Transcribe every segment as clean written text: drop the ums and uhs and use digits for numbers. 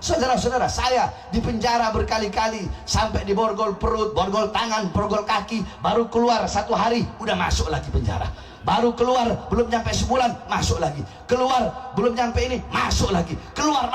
Saudara-saudara, saya di penjara berkali-kali, sampai di borgol perut, borgol tangan, borgol kaki, baru keluar 1 hari udah masuk lagi penjara. Baru keluar belum nyampe sebulan masuk lagi, keluar belum nyampe ini masuk lagi, keluar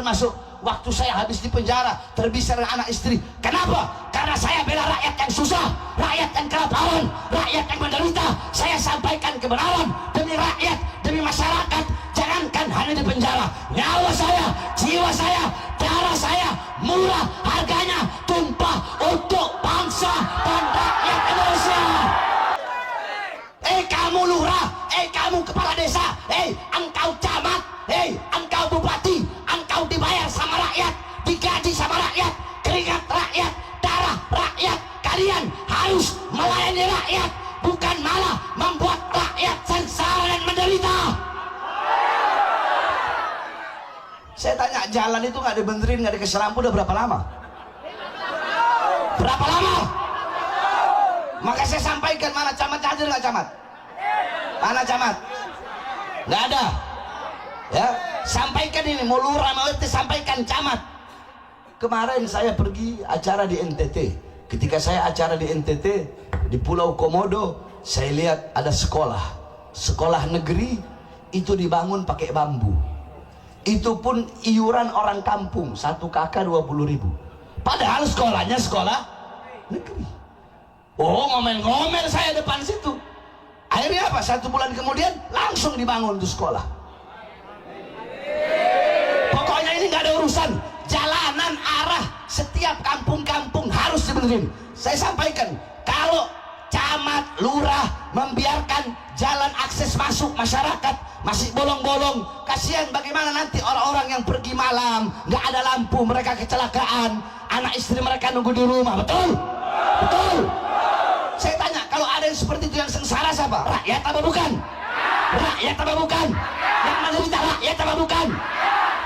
masuk. Waktu saya habis di penjara terpisah dengan anak istri. Kenapa? Karena saya bela rakyat yang susah, rakyat yang kelaparan, rakyat yang menderita. Saya sampaikan kebenaran demi rakyat, demi masyarakat. Jangankan hanya di penjara, nyawa saya, jiwa saya, darah saya murah harganya, tumpah untuk bangsa dan rakyat Indonesia. Kamu lurah, kamu kepala desa, engkau camat, engkau bupati, engkau dibayar sama rakyat, digaji sama rakyat, keringat rakyat, darah rakyat. Kalian harus melayani rakyat, bukan malah membuat rakyat sengsara dan menderita. Saya tanya, jalan itu nggak dibenerin, nggak dikasih lampu udah berapa lama? Berapa lama? Maka saya sampaikan, mana camat hadir nggak camat? Mana camat? Nggak ada. Ya, sampaikan ini, mau lurah mau RT, sampaikan camat. Kemarin saya pergi acara di NTT. Ketika saya acara di NTT di Pulau Komodo, saya lihat ada sekolah negeri itu dibangun pakai bambu. Itu pun iuran orang kampung, 1 kakak 20.000. Padahal sekolahnya sekolah negeri. Oh, ngomel-ngomel saya depan situ. Akhirnya apa? 1 bulan kemudian langsung dibangun tuh sekolah. Pokoknya ini nggak ada urusan. Jalanan arah setiap kampung-kampung harus dibenerin. Saya sampaikan, kalau camat, lurah membiarkan jalan akses masuk masyarakat masih bolong-bolong, kasihan bagaimana nanti orang-orang yang pergi malam, nggak ada lampu, mereka kecelakaan, anak istri mereka nunggu di rumah. Betul? Betul? Saya tanya, kalau ada yang seperti itu yang sengsara siapa? Rakyat apa bukan? Rakyat apa bukan? Yang menderita rakyat apa bukan?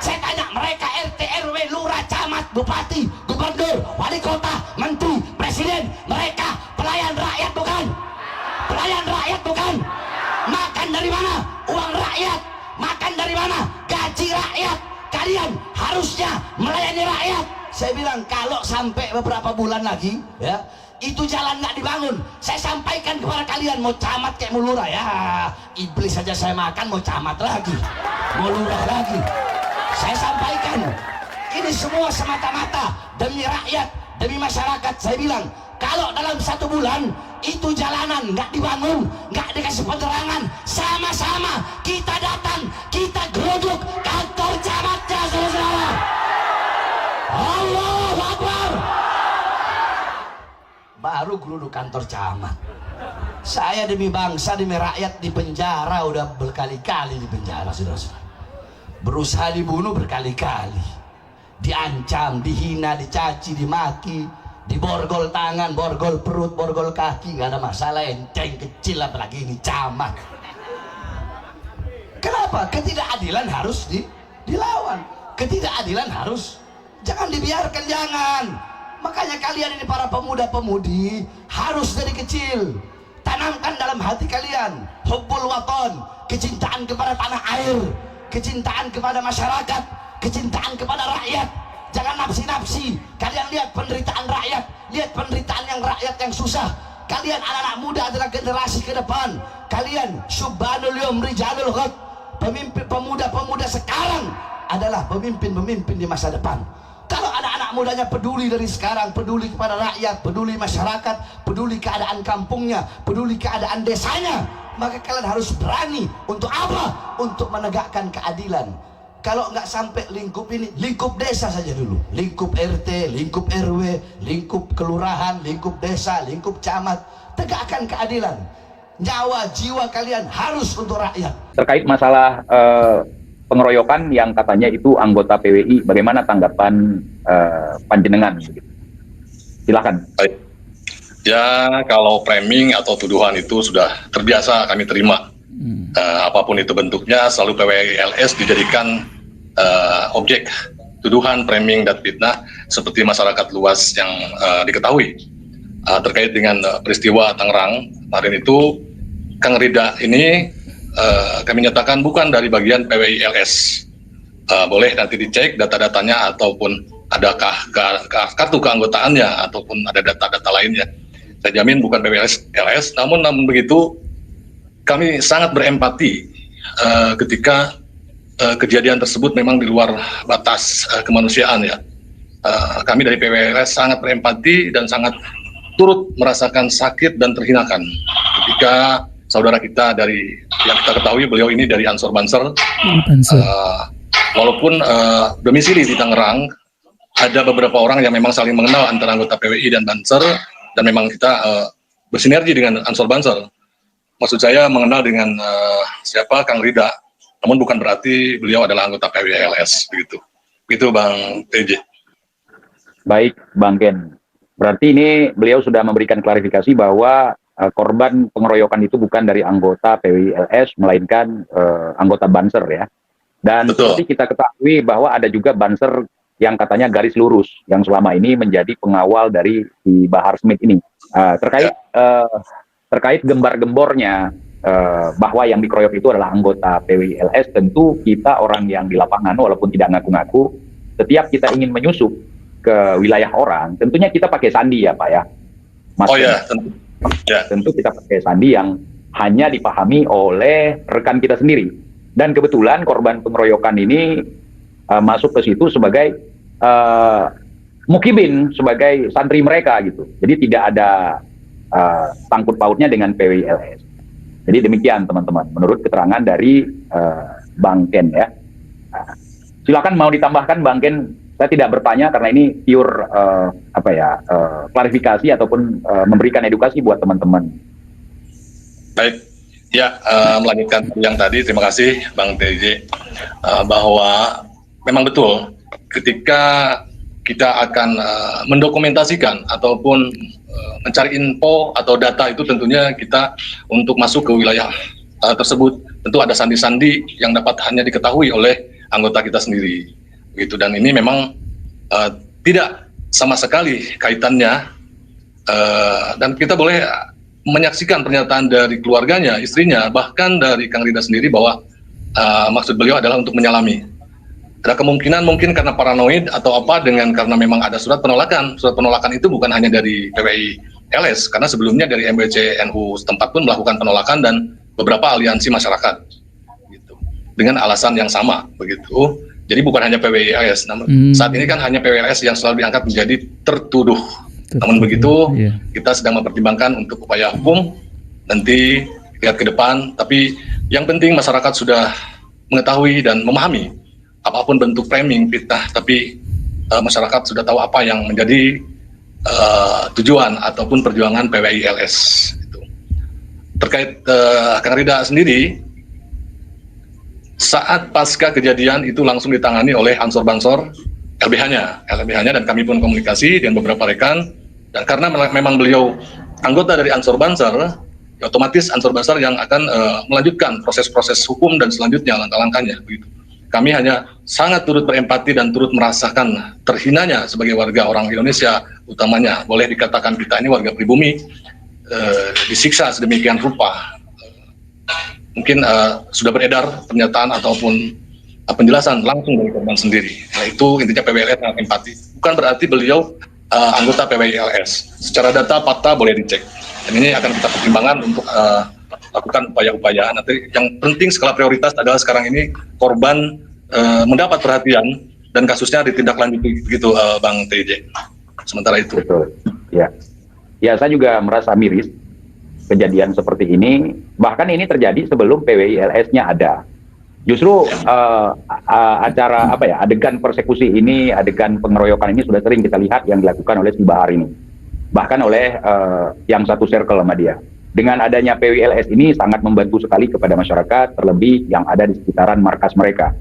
Saya tanya, mereka RT, RW, lurah, camat, bupati, gubernur, wali kota, menteri, presiden, mereka pelayan rakyat bukan? Pelayan rakyat bukan? Makan dari mana? Uang rakyat. Makan dari mana? Gaji rakyat. Kalian harusnya melayani rakyat. Saya bilang, kalau sampai beberapa bulan lagi, ya, itu jalan nggak dibangun, saya sampaikan kepada kalian, mau camat kayak mau lurah, ya iblis saja saya makan, mau camat lagi, mau lurah lagi. Saya sampaikan, ini semua semata-mata demi rakyat, demi masyarakat. Saya bilang, kalau dalam 1 bulan itu jalanan nggak dibangun, nggak dikasih penerangan, sama-sama kita datang, kita geruduk kantor camatnya, saudara-saudara. Allahu Akbar. Baru geruduk kantor camat. Saya demi bangsa, demi rakyat di penjara, udah berkali-kali di penjara, saudara-saudara. Berusaha dibunuh berkali-kali, diancam, dihina, dicaci, dimaki, diborgol tangan, borgol perut, borgol kaki, nggak ada masalah, enteng kecil, apalagi ini camat. Kenapa? Ketidakadilan harus dilawan. Ketidakadilan harus, jangan dibiarkan, jangan. Makanya kalian ini para pemuda-pemudi harus dari kecil tanamkan dalam hati kalian hubbul waton, kecintaan kepada tanah air, kecintaan kepada masyarakat, kecintaan kepada rakyat. Jangan nafsi-nafsi. Kalian lihat penderitaan rakyat, lihat penderitaan yang rakyat yang susah. Kalian anak-anak muda adalah generasi ke depan. Kalian syubbanul yawm rijalul ghad, pemimpin pemuda-pemuda sekarang adalah pemimpin-pemimpin di masa depan. Kalau anak-anak mudanya peduli dari sekarang, peduli kepada rakyat, peduli masyarakat, peduli keadaan kampungnya, peduli keadaan desanya, maka kalian harus berani untuk apa? Untuk menegakkan keadilan. Kalau nggak sampai lingkup ini, lingkup desa saja dulu, lingkup RT, lingkup RW, lingkup kelurahan, lingkup desa, lingkup camat, tegakkan keadilan. Nyawa jiwa kalian harus untuk rakyat. Terkait masalah pengeroyokan yang katanya itu anggota PWI, bagaimana tanggapan panjenengan? Silakan. Baik. Ya, kalau framing atau tuduhan itu sudah terbiasa kami terima. Apapun itu bentuknya, selalu PWI LS dijadikan objek tuduhan, framing, dan fitnah seperti masyarakat luas yang diketahui. Terkait dengan peristiwa Tangerang kemarin itu, Kang Rida ini kami nyatakan bukan dari bagian PWI LS. boleh nanti dicek data-datanya ataupun adakah kartu keanggotaannya ataupun ada data-data lainnya. Saya jamin bukan PWLS, namun begitu kami sangat berempati ketika kejadian tersebut memang di luar batas kemanusiaan ya. Kami dari PWLS sangat berempati dan sangat turut merasakan sakit dan terhinakan ketika saudara kita dari yang kita ketahui beliau ini dari Ansor Banser. Walaupun domisili di Tangerang, ada beberapa orang yang memang saling mengenal antara anggota PWI dan Banser, dan memang kita bersinergi dengan Ansor Banser. Maksud saya mengenal dengan siapa Kang Rida, namun bukan berarti beliau adalah anggota PWLS begitu. Itu Bang TJ. Baik, Bang Ken. Berarti ini beliau sudah memberikan klarifikasi bahwa korban pengeroyokan itu bukan dari anggota PWLS, melainkan anggota Banser ya. Dan Betul. seperti kita ketahui bahwa ada juga Banser yang katanya garis lurus, yang selama ini menjadi pengawal dari si Bahar Smith ini. Terkait gembar-gembornya bahwa yang dikeroyok itu adalah anggota PWLS, tentu kita orang yang di lapangan, walaupun tidak ngaku-ngaku, setiap kita ingin menyusup ke wilayah orang, tentunya kita pakai sandi ya Pak ya. Mas Tentu. Ya. Tentu kita pakai sandi yang hanya dipahami oleh rekan kita sendiri. Dan kebetulan korban pengeroyokan ini masuk ke situ sebagai mukibin, sebagai santri mereka gitu. Jadi tidak ada sangkut pautnya dengan PWLS. Jadi demikian teman-teman, menurut keterangan dari Bang Ken ya. Silakan mau ditambahkan Bang Ken. Saya tidak bertanya karena ini pure klarifikasi ataupun memberikan edukasi buat teman-teman. Baik, ya melanjutkan yang tadi, terima kasih Bang TJ, bahwa memang betul ketika kita akan mendokumentasikan ataupun mencari info atau data itu tentunya kita untuk masuk ke wilayah tersebut tentu ada sandi-sandi yang dapat hanya diketahui oleh anggota kita sendiri. Gitu. Dan ini memang tidak sama sekali kaitannya dan kita boleh menyaksikan pernyataan dari keluarganya, istrinya, bahkan dari Kang Rida sendiri bahwa maksud beliau adalah untuk menyalami. Ada kemungkinan mungkin karena paranoid atau apa karena memang ada surat penolakan. Surat penolakan itu bukan hanya dari PWI LS, karena sebelumnya dari MBC NU setempat pun melakukan penolakan dan beberapa aliansi masyarakat. Gitu. Dengan alasan yang sama, begitu. Jadi bukan hanya PWLS, namun saat ini kan hanya PWLS yang selalu diangkat menjadi tertuduh. Namun begitu, kita sedang mempertimbangkan untuk upaya hukum, nanti lihat ke depan, tapi yang penting masyarakat sudah mengetahui dan memahami apapun bentuk framing fitnah, tapi masyarakat sudah tahu apa yang menjadi tujuan ataupun perjuangan PWILS. Gitu. Terkait Kang Rida sendiri, saat pasca kejadian itu langsung ditangani oleh Ansor Bansor LBH-nya dan kami pun komunikasi dengan beberapa rekan, dan karena memang beliau anggota dari Ansor Bansor, ya otomatis Ansor Bansor yang akan melanjutkan proses-proses hukum dan selanjutnya langkah-langkahnya begitu. Kami hanya sangat turut berempati dan turut merasakan terhinanya sebagai warga orang Indonesia, utamanya boleh dikatakan kita ini warga pribumi disiksa sedemikian rupa. Mungkin sudah beredar pernyataan ataupun penjelasan langsung dari korban sendiri. Nah itu intinya PWLS sangat empati. Bukan berarti beliau anggota PWLS. Secara data fakta boleh dicek. Dan ini akan kita pertimbangkan untuk lakukan upaya-upaya. Nanti yang penting skala prioritas adalah sekarang ini korban mendapat perhatian dan kasusnya ditindaklanjuti begitu Bang TJ. Sementara itu. Betul. Ya. Ya saya juga merasa miris kejadian seperti ini, bahkan ini terjadi sebelum PWILS-nya ada. Justru acara adegan persekusi ini, adegan pengeroyokan ini sudah sering kita lihat yang dilakukan oleh si Bahar ini, bahkan oleh yang satu circle sama dia. Dengan adanya PWILS ini sangat membantu sekali kepada masyarakat, terlebih yang ada di sekitaran markas mereka.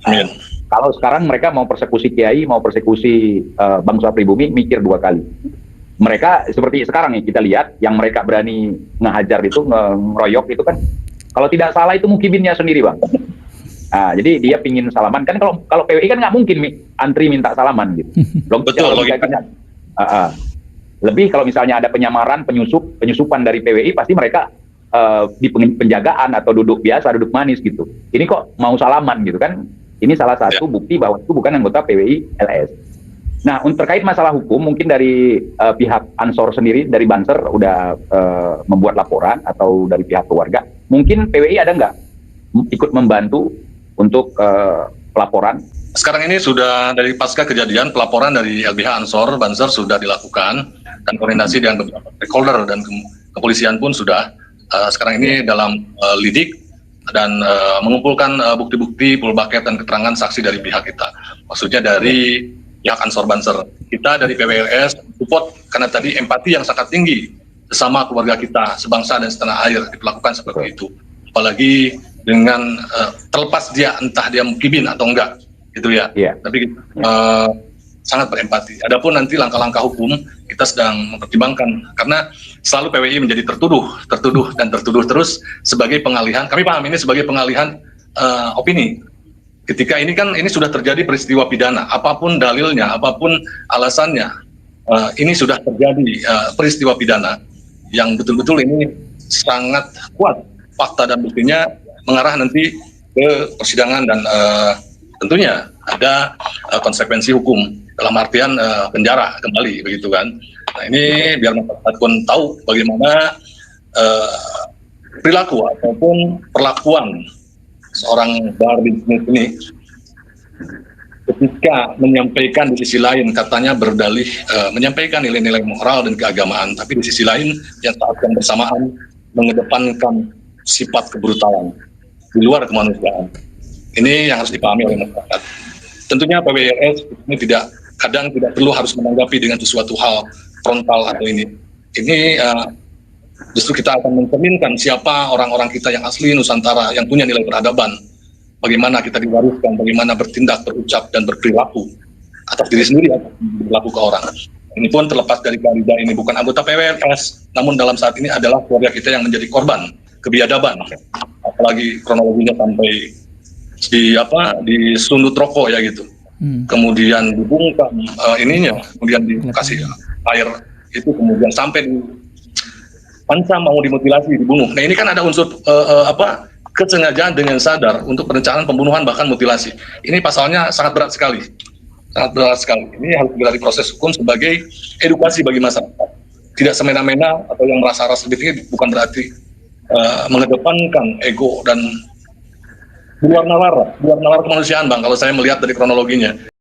Amin. Kalau sekarang mereka mau persekusi kiai, mau persekusi bangsa pribumi, mikir dua kali. Mereka seperti sekarang ya kita lihat yang mereka berani ngehajar itu, ngeroyok itu kan, kalau tidak salah itu mukibinnya sendiri Bang. Nah, jadi dia pingin salaman kan, kalau PWI kan nggak mungkin antri minta salaman gitu. Betul logikanya. Lebih kalau misalnya ada penyamaran, penyusupan dari PWI, pasti mereka di penjagaan atau duduk biasa, duduk manis gitu. Ini kok mau salaman gitu kan, Ini salah satu bukti bahwa itu bukan anggota PWI LS. Nah, terkait masalah hukum, mungkin dari pihak Ansor sendiri, dari Banser udah membuat laporan atau dari pihak keluarga, mungkin PWI ada nggak ikut membantu untuk pelaporan? Sekarang ini sudah dari pasca kejadian, pelaporan dari LBH Ansor Banser sudah dilakukan dan koordinasi dengan beberapa stakeholder dan kepolisian pun sudah sekarang ini dalam lidik dan mengumpulkan bukti-bukti, full bucket dan keterangan saksi dari pihak kita. Maksudnya dari pihak Ansor Banser. Kita dari PWLS support karena tadi empati yang sangat tinggi sesama keluarga kita, sebangsa dan setanah air diperlakukan seperti itu. Apalagi dengan terlepas dia entah dia mukibin atau enggak, gitu ya. Tapi sangat berempati. Adapun nanti langkah-langkah hukum kita sedang mempertimbangkan karena selalu PWI menjadi tertuduh dan tertuduh terus sebagai pengalihan. Kami paham ini sebagai pengalihan opini. Ketika ini kan ini sudah terjadi peristiwa pidana, apapun dalilnya, apapun alasannya, ini sudah terjadi peristiwa pidana yang betul-betul ini sangat kuat fakta dan buktinya mengarah nanti ke persidangan dan tentunya ada konsekuensi hukum dalam artian penjara kembali begitu kan. Nah ini biar masyarakat pun tahu bagaimana perilaku ataupun perlakuan seorang Bahar bin Smith ini ketika menyampaikan di sisi lain katanya berdalih menyampaikan nilai-nilai moral dan keagamaan, tapi di sisi lain yang saat yang bersamaan mengedepankan sifat kebrutalan di luar kemanusiaan. Ini yang harus dipahami oleh masyarakat. Tentunya PWRS ini kadang tidak perlu harus menanggapi dengan sesuatu hal frontal atau ini. Ini justru kita akan mencerminkan siapa orang-orang kita yang asli Nusantara yang punya nilai peradaban. Bagaimana kita diwariskan, bagaimana bertindak, berucap dan berperilaku atas diri sendiri atau berlaku ke orang. Ini pun terlepas dari Kalida ini bukan anggota PWRS, namun dalam saat ini adalah keluarga kita yang menjadi korban kebiadaban. Apalagi kronologinya sampai di sundut rokok ya gitu. Kemudian dibungkam ininya, kemudian dikasih air itu, kemudian sampai di panca mau dimutilasi, dibunuh. Nah ini kan ada unsur kesengajaan dengan sadar untuk perencanaan pembunuhan bahkan mutilasi. Ini pasalnya sangat berat sekali. Sangat berat sekali. Ini harus segera diproses hukum sebagai edukasi bagi masyarakat. Tidak semena-mena atau yang merasa ras lebih tinggi bukan berarti mengedepankan ego dan luar nalar kemanusiaan, Bang, kalau saya melihat dari kronologinya.